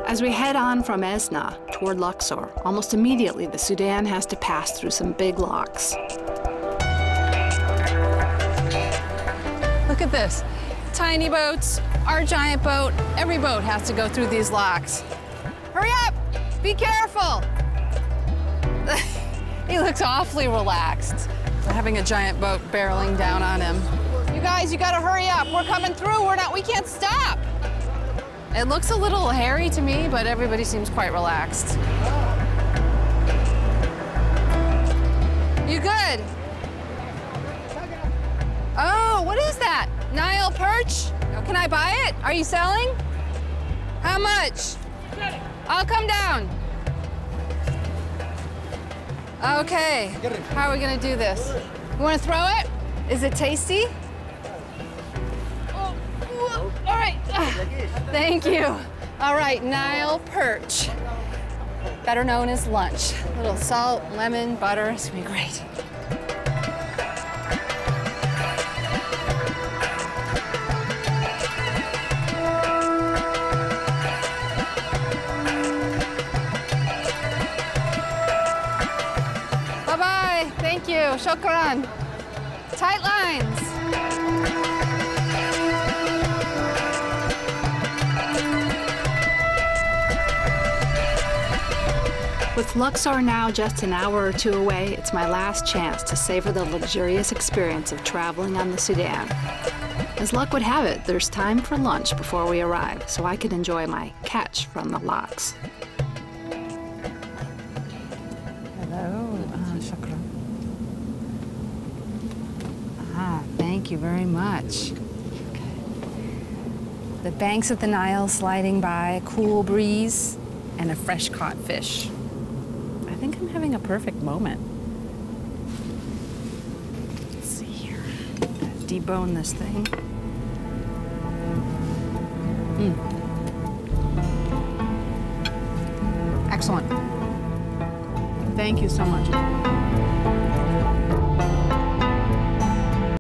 As we head on from Esna toward Luxor, almost immediately the Sudan has to pass through some big locks. Look at this. Tiny boats, our giant boat, every boat has to go through these locks. Hurry up! Be careful! He looks awfully relaxed, having a giant boat barreling down on him. You guys, you gotta hurry up. We're coming through. We can't stop. It looks a little hairy to me, but everybody seems quite relaxed. You good? Oh, what is that? Nile perch? Can I buy it? Are you selling? How much? I'll come down. Okay, how are we gonna do this? You wanna throw it? Is it tasty? Oh, all right, thank you. All right, Nile perch, better known as lunch. A little salt, lemon, butter, it's gonna be great. Bye-bye, thank you, shukran. Tight lines. With Luxor now just an hour or two away, it's my last chance to savor the luxurious experience of traveling on the Sudan. As luck would have it, there's time for lunch before we arrive, so I can enjoy my catch from the locks. Hello, shukran. Thank you very much. The banks of the Nile sliding by, a cool breeze, and a fresh caught fish. I think I'm having a perfect moment. Let's see here. Debone this thing. Excellent. Thank you so much.